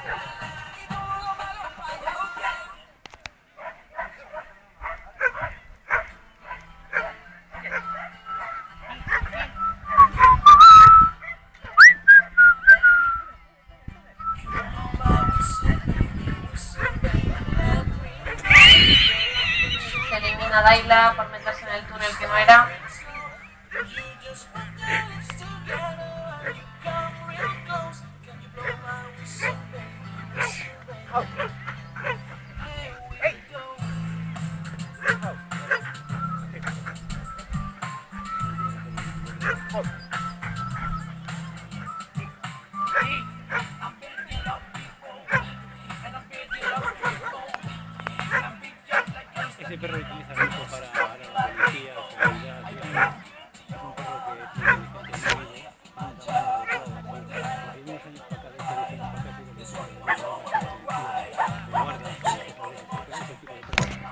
Se elimina a Dayla por meterse en el túnel que no era. Ese perro lo utiliza mucho para la policía, seguridad, es un perro que tiene inteligencia muy bien, un tamaño adecuado. Los primeros años para acá, de este 10 años para acá, ha sido que